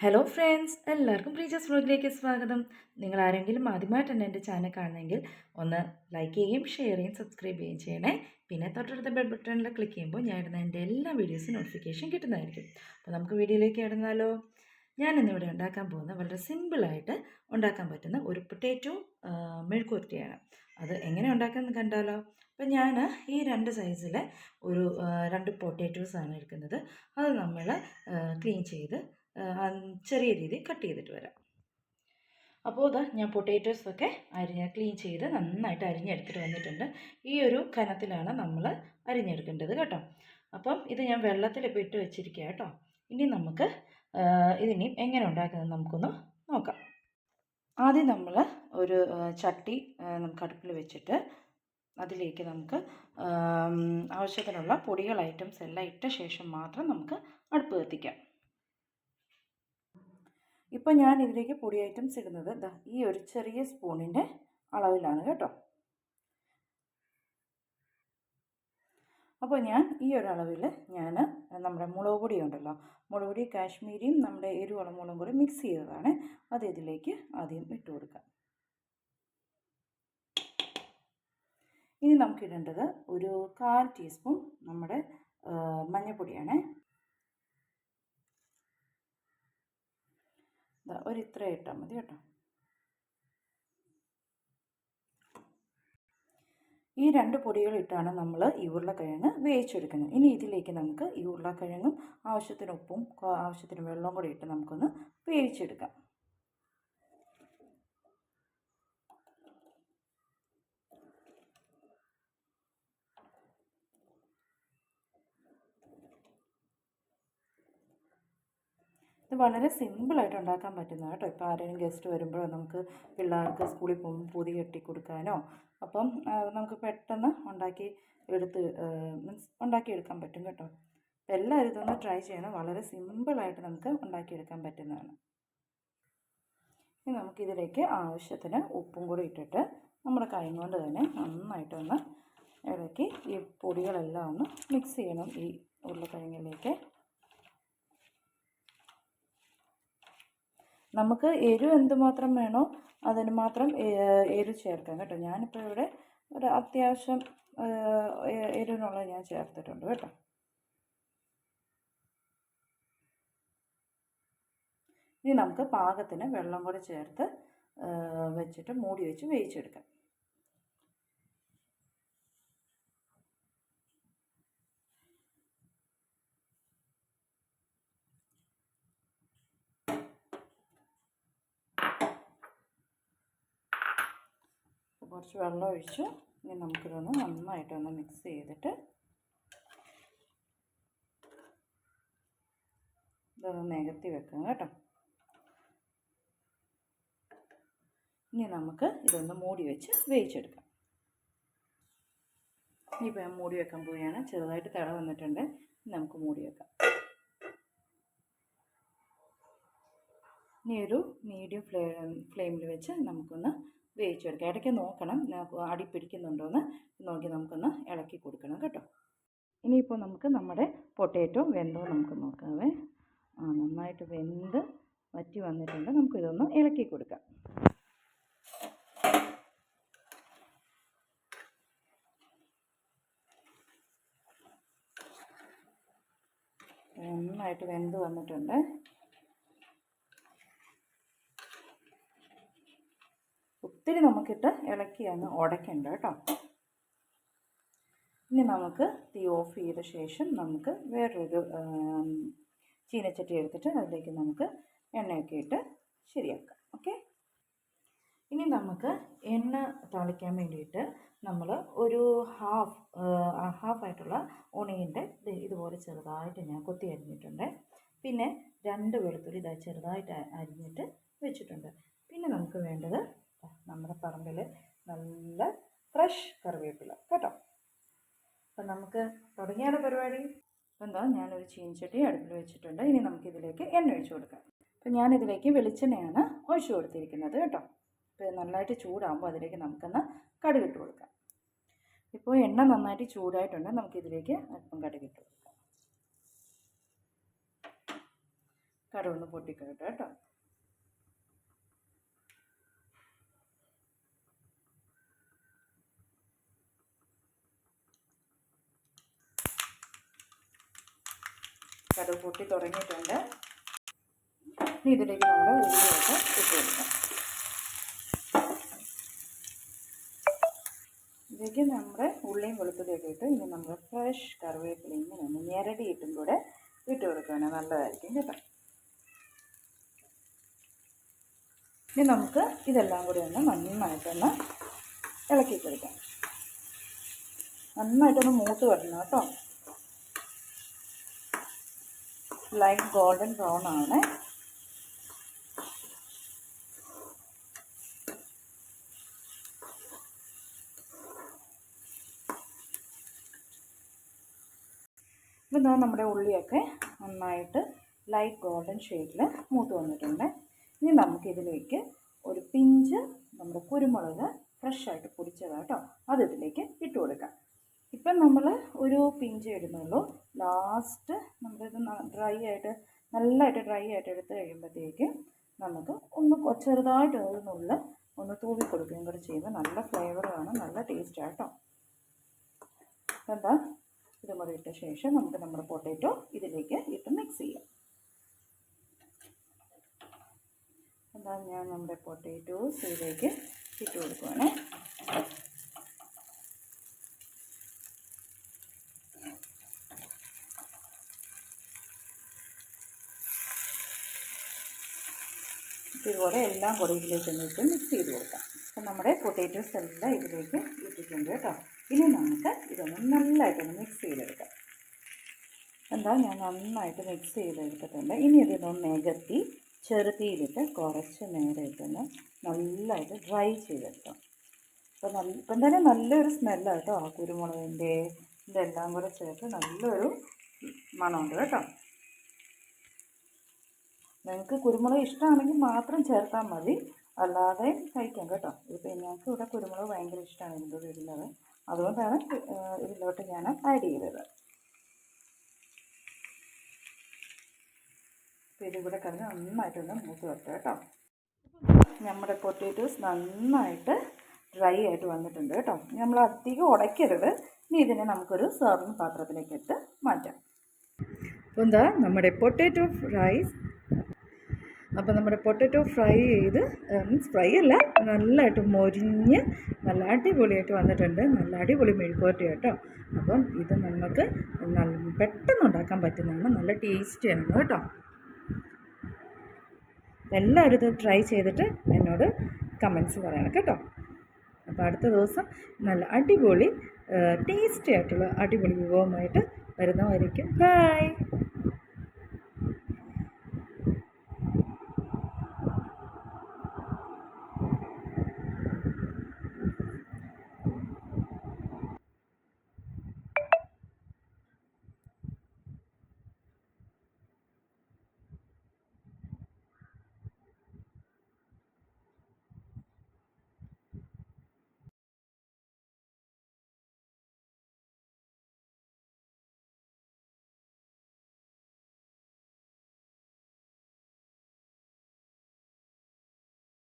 Hello friends, എല്ലാവർക്കും പ്രീജസ് വ്ലോഗിലേക്ക് സ്വാഗതം. നിങ്ങൾ ആരെങ്കിലും ആദ്യമായിട്ടാണ് എൻ്റെ ചാനൽ കാണുന്നതെങ്കിൽ ഒന്ന് ലൈക്ക് ചെയ്യുകയും ഷെയർ ചെയ്യുകയും സബ്സ്ക്രൈബ് ചെയ്യുകയും ചെയ്യണേ. പിന്നെ തൊട്ടടുത്ത ബെൽ ബട്ടണിൽ ക്ലിക്ക് ചെയ്യുമ്പോൾ ഞാൻ ഇടുന്ന എൻ്റെ എല്ലാ വീഡിയോസും നോട്ടിഫിക്കേഷൻ കിട്ടുന്നതായിരിക്കും. അപ്പോൾ നമുക്ക് വീഡിയോയിലേക്ക് ഇടുന്നാലോ. ഞാൻ ഇന്നിവിടെ ഉണ്ടാക്കാൻ പോകുന്ന വളരെ സിമ്പിളായിട്ട് ഉണ്ടാക്കാൻ പറ്റുന്ന ഒരു പൊട്ടാറ്റോ മെഴുക്കുവരട്ടിയാണ്. അത് എങ്ങനെ ഉണ്ടാക്കാമെന്ന് കണ്ടാലോ. അപ്പം ഞാൻ ഈ രണ്ട് സൈസിൽ ഒരു 2 പൊട്ടാറ്റോസാണ് എടുക്കുന്നത്. അത് നമ്മൾ ക്ലീൻ ചെയ്ത് ചെറിയ രീതിയിൽ കട്ട് ചെയ്തിട്ട് വരാം. അപ്പോൾ ഇതാ ഞാൻ പൊട്ടാറ്റോസൊക്കെ ക്ലീൻ ചെയ്ത് നന്നായിട്ട് അരിഞ്ഞെടുത്തിട്ട് വന്നിട്ടുണ്ട്. ഈ ഒരു കനത്തിലാണ് നമ്മൾ അരിഞ്ഞെടുക്കേണ്ടത് കേട്ടോ. അപ്പം ഇത് ഞാൻ വെള്ളത്തിലിപ്പോൾ ഇട്ട് വെച്ചിരിക്കുക കേട്ടോ. ഇനി നമുക്ക് ഇതിനി എങ്ങനെ ഉണ്ടാക്കുന്നത് നമുക്കൊന്ന് നോക്കാം. ആദ്യം നമ്മൾ ഒരു ചട്ടി നമുക്ക് അടുപ്പിൽ വെച്ചിട്ട് അതിലേക്ക് നമുക്ക് ആവശ്യത്തിനുള്ള പൊടികൾ ഐറ്റംസ് എല്ലാം ഇട്ട ശേഷം മാത്രം നമുക്ക് അടുപ്പ് കത്തിക്കാം. ഇപ്പോൾ ഞാൻ ഇതിലേക്ക് പൊടി ഐറ്റംസ് ഇടുന്നത് ഈ ഒരു ചെറിയ സ്പൂണിൻ്റെ അളവിലാണ് കേട്ടോ. അപ്പോൾ ഞാൻ ഈ ഒരു അളവിൽ നമ്മുടെ മുളക് പൊടി ഉണ്ടല്ലോ, മുളക് പൊടി കാശ്മീരിയും നമ്മുടെ എരിവുള്ള മുളകും കൂടി മിക്സ് ചെയ്തതാണ്. അത് ഇതിലേക്ക് ആദ്യം ഇട്ട് കൊടുക്കാം. ഇനി നമുക്കിടേണ്ടത് ഒരു 1/4 ടീസ്പൂൺ നമ്മുടെ മഞ്ഞൾപ്പൊടിയാണ്. ഒരു ഇത്ര ഇട്ടാൽ മതി കേട്ടോ. ഈ 2 പൊടികൾ ഇട്ടാണ് നമ്മൾ ഈ ഉരുളക്കിഴങ്ങ് വേവിച്ചെടുക്കുന്നത്. ഇനി ഇതിലേക്ക് നമുക്ക് ഈ ഉരുളക്കിഴങ്ങും ആവശ്യത്തിന് ഉപ്പും ആവശ്യത്തിന് വെള്ളവും കൂടി ഇട്ട് നമുക്കൊന്ന് വേവിച്ചെടുക്കാം. ഇത് വളരെ സിമ്പിളായിട്ട് ഉണ്ടാക്കാൻ പറ്റുന്നതാണ് കേട്ടോ. ഇപ്പോൾ ആരെങ്കിലും ഗസ്റ്റ് വരുമ്പോഴോ നമുക്ക് പിള്ളേർക്ക് സ്കൂളിൽ പോകുമ്പോൾ പൊതി കെട്ടി കൊടുക്കാനോ അപ്പം നമുക്ക് പെട്ടെന്ന് ഉണ്ടാക്കിയെടുക്കാൻ പറ്റും കേട്ടോ. അപ്പോൾ എല്ലാവരും ഇതൊന്ന് ട്രൈ ചെയ്യണം. വളരെ സിമ്പിളായിട്ട് നമുക്ക് ഉണ്ടാക്കിയെടുക്കാൻ പറ്റുന്നതാണ്. ഇനി നമുക്കിതിലേക്ക് ആവശ്യത്തിന് ഉപ്പും കൂടി ഇട്ടിട്ട് നമ്മുടെ കൈ കൊണ്ട് തന്നെ നന്നായിട്ടൊന്ന് ഇളക്കി ഈ പൊടികളെല്ലാം ഒന്ന് മിക്സ് ചെയ്യണം ഈ ഉരുളക്കിഴങ്ങിലേക്ക്. നമുക്ക് എരിവ് എന്തുമാത്രം വേണോ അതിന് മാത്രം എരിവ് ചേർക്കാം കേട്ടോ. ഞാനിപ്പോൾ ഇവിടെ ഒരു അത്യാവശ്യം എരിവിനുള്ളത് ഞാൻ ചേർത്തിട്ടുണ്ട് കേട്ടോ. ഇനി നമുക്ക് പാകത്തിന് വെള്ളം കൂടി ചേർത്ത് വെച്ചിട്ട് മൂടി വെച്ച് വേവിച്ചെടുക്കാം. കുറച്ച് വെള്ളം ഒഴിച്ചു. ഇനി നമുക്കിതൊന്ന് നന്നായിട്ടൊന്ന് മിക്സ് ചെയ്തിട്ട് ഇതൊന്ന് നികത്തി വെക്കാം കേട്ടോ. ഇനി നമുക്ക് ഇതൊന്ന് മൂടി വെച്ച് വേവിച്ചെടുക്കാം. ഇനിയിപ്പോൾ ഞാൻ മൂടി വെക്കാൻ പോവുകയാണ്. ചെറുതായിട്ട് തിള വന്നിട്ടുണ്ട്. നമുക്ക് മൂടി വെക്കാം. ഇനി ഒരു മീഡിയം ഫ്ലെയിമിൽ വെച്ച് നമുക്കൊന്ന് വേവിച്ചെടുക്കാം. ഇടയ്ക്ക് നോക്കണം അടി പിടിക്കുന്നുണ്ടോയെന്ന് നോക്കി നമുക്കൊന്ന് ഇളക്കി കൊടുക്കണം കേട്ടോ. ഇനിയിപ്പോൾ നമുക്ക് നമ്മുടെ പൊട്ടാറ്റോ വെന്തോ നമുക്ക് നോക്കാവേ. നന്നായിട്ട് വെന്ത് വറ്റി വന്നിട്ടുണ്ട്. നമുക്കിതൊന്ന് ഇളക്കി കൊടുക്കാം. നന്നായിട്ട് വെന്ത് വന്നിട്ടുണ്ട്. ഒത്തിരി നമുക്കിട്ട് ഇളക്കി അങ്ങ് ഉടയ്ക്കണ്ട കേട്ടോ. ഇനി നമുക്ക് തീ ഓഫ് ചെയ്ത ശേഷം നമുക്ക് വേറൊരു ചീനച്ചട്ടി എടുത്തിട്ട് അതിലേക്ക് നമുക്ക് എണ്ണയൊക്കെ ഇട്ട് ശരിയാക്കാം. ഓക്കെ. ഇനി നമുക്ക് എണ്ണ തളിക്കാൻ വേണ്ടിയിട്ട് നമ്മൾ ഒരു ഹാഫായിട്ടുള്ള ഒണിയൻ്റെ ഇതുപോലെ ചെറുതായിട്ട് ഞാൻ കൊത്തി അരിഞ്ഞിട്ടുണ്ട്. പിന്നെ 2 വെളുത്തുള്ളി ചെറുതായിട്ട് അരിഞ്ഞിട്ട് വെച്ചിട്ടുണ്ട്. പിന്നെ നമുക്ക് വേണ്ടത് നമ്മുടെ പറമ്പിൽ നല്ല ഫ്രഷ് കറിവേപ്പില കേട്ടോ. അപ്പം നമുക്ക് തുടങ്ങിയാലോ പരിപാടി. അപ്പം ഞാനൊരു ചീനച്ചട്ടി അടുപ്പിൽ വെച്ചിട്ടുണ്ട്. ഇനി നമുക്കിതിലേക്ക് എണ്ണ ഒഴിച്ചു കൊടുക്കാം. അപ്പം ഞാനിതിലേക്ക് വെളിച്ചെണ്ണയാണ് ഒഴിച്ചു കൊടുത്തിരിക്കുന്നത് കേട്ടോ. അപ്പോൾ നന്നായിട്ട് ചൂടാകുമ്പോൾ അതിലേക്ക് നമുക്കൊന്ന് കടുകിട്ട് കൊടുക്കാം. ഇപ്പോൾ എണ്ണ നന്നായിട്ട് ചൂടായിട്ടുണ്ട്. നമുക്കിതിലേക്ക് അല്പം കടുകിട്ട് കൊടുക്കാം. കടുകൊന്ന് പൊട്ടിക്കട്ടെ കേട്ടോ. കടുക് പൊട്ടി തുടങ്ങിയിട്ടുണ്ട്. ഇനി ഇതിലേക്ക് നമ്മുടെ ഉള്ളിയൊക്കെ ഇട്ട് കൊടുക്കാം. ഇതിലേക്ക് നമ്മുടെ ഉള്ളിയും വെളുത്തുള്ളിയൊക്കെ ഇട്ട് ഇനി നമ്മൾ ഫ്രഷ് കറിവേപ്പില ഇങ്ങനെ ഒന്ന് ഞെരടിയിട്ടും കൂടെ ഇട്ട് കൊടുക്കുകയാണെങ്കിൽ നല്ലതായിരിക്കും കേട്ടോ. ഇനി നമുക്ക് ഇതെല്ലാം കൂടി ഒന്ന് നന്നായിട്ടൊന്ന് ഇളക്കി കൊടുക്കാം. നന്നായിട്ടൊന്ന് മൂത്ത് വരണം കേട്ടോ. ലൈറ്റ് ഗോൾഡൻ ബ്രൗൺ ആണ്. ഇപ്പം നമ്മുടെ ഉള്ളിയൊക്കെ നന്നായിട്ട് ലൈറ്റ് ഗോൾഡൻ ഷെയ്ഡിൽ മൂത്ത് വന്നിട്ടുണ്ട്. ഇനി നമുക്കിതിലേക്ക് ഒരു പിഞ്ച് നമ്മുടെ കുരുമുളക് ഫ്രഷായിട്ട് പൊടിച്ചതാണ് കേട്ടോ, അത് ഇതിലേക്ക് ഇട്ട് കൊടുക്കാം. ഇപ്പം നമ്മൾ ഒരു പിഞ്ച് ഇടുന്നുള്ളൂ. ലാസ്റ്റ് നമ്മളിത് നല്ലതായിട്ട് ഡ്രൈ ആയിട്ട് എടുത്ത് കഴിയുമ്പോഴത്തേക്ക് നമുക്ക് ഒന്ന് ചെറുതായിട്ട് നുള്ളിൽ ഒന്ന് തൂവി കൊടുക്കുകയും കൂടെ ചെയ്യുമ്പോൾ നല്ല ഫ്ലേവറാണ്, നല്ല ടേസ്റ്റാണ് കേട്ടോ. എന്താ ഇതും കൂടെ ഇട്ട ശേഷം നമുക്ക് നമ്മുടെ പൊട്ടാറ്റോ ഇതിലേക്ക് ഇട്ട് മിക്സ് ചെയ്യാം. എന്താ ഞാൻ നമ്മുടെ പൊട്ടാറ്റോസ് ഇതിലേക്ക് ഇട്ട് കൊടുക്കുവാണ്. ഇതുപോലെ എല്ലാം കൂടെ ഇതിലേക്ക് ഇട്ട് മിക്സ് ചെയ്ത് കൊടുക്കാം. അപ്പം നമ്മുടെ പൊട്ടാറ്റോസ് എല്ലാം ഇതിലേക്ക് ഇട്ടിട്ടുണ്ട് കേട്ടോ. ഇനി നമുക്ക് ഇതൊന്ന് നല്ലതായിട്ടൊന്ന് മിക്സ് ചെയ്തെടുക്കാം. എന്താ ഞാൻ നന്നായിട്ട് മിക്സ് ചെയ്തെടുത്തിട്ടുണ്ട്. ഇനി ഇതൊന്ന് നികത്തി ചെറുതീയിലിട്ട് കുറച്ച് നേരം ഇട്ടൊന്ന് നല്ലതായിട്ട് ഡ്രൈ ചെയ്തെടുക്കാം. അപ്പോൾ ഇപ്പം തന്നെ നല്ലൊരു സ്മെല്ലാണ് കേട്ടോ. ആ കുരുമുളകിൻ്റെ ഇതെല്ലാം കൂടെ ചേർത്ത് നല്ലൊരു മണമുണ്ട് കേട്ടോ. നിങ്ങൾക്ക് കുരുമുളക് ഇഷ്ടമാണെങ്കിൽ മാത്രം ചേർത്താൽ മതി, അല്ലാതെ കഴിക്കാം കേട്ടോ. ഇപ്പം ഞങ്ങൾക്ക് ഇവിടെ കുരുമുളക് ഭയങ്കര ഇഷ്ടമാണ് എൻ്റെ വീട്ടിലത്, അതുകൊണ്ടാണ് ഇതിലോട്ട് ഞാൻ ആഡ് ചെയ്തത്. അപ്പോൾ ഇതിവിടെ കിടന്ന് നന്നായിട്ടൊന്ന് മൂത്ത് വെക്കാം കേട്ടോ. നമ്മുടെ പൊട്ടാറ്റോസ് നന്നായിട്ട് ഡ്രൈ ആയിട്ട് വന്നിട്ടുണ്ട് കേട്ടോ. നമ്മൾ അധികം ഉടയ്ക്കരുത്. ഇനി ഇതിനെ നമുക്കൊരു സെർവിങ് പാത്രത്തിലേക്ക് ഇട്ട് മാറ്റാം. അപ്പോൾ എന്താ നമ്മുടെ പൊട്ടാറ്റോ ഫ്രൈ ചെയ്ത് മീൻസ് ഫ്രൈ അല്ല, നല്ലതായിട്ട് മൊരിഞ്ഞ് നല്ല അടിപൊളിയായിട്ട് വന്നിട്ടുണ്ട്. നല്ല അടിപൊളി മെഴുക്കുവരട്ടി കേട്ടോ. അപ്പം ഇത് നമുക്ക് പെട്ടെന്ന് ഉണ്ടാക്കാൻ പറ്റുന്നതാണ്, നല്ല ടേസ്റ്റിയാണ് കേട്ടോ. എല്ലാവരും ഇത് ട്രൈ ചെയ്തിട്ട് എന്നോട് കമൻസ് പറയണം കേട്ടോ. അപ്പോൾ അടുത്ത ദിവസം നല്ല അടിപൊളി ടേസ്റ്റി ആയിട്ടുള്ള അടിപൊളി വിഭവമായിട്ട് വരുന്നതായിരിക്കും. ബൈ.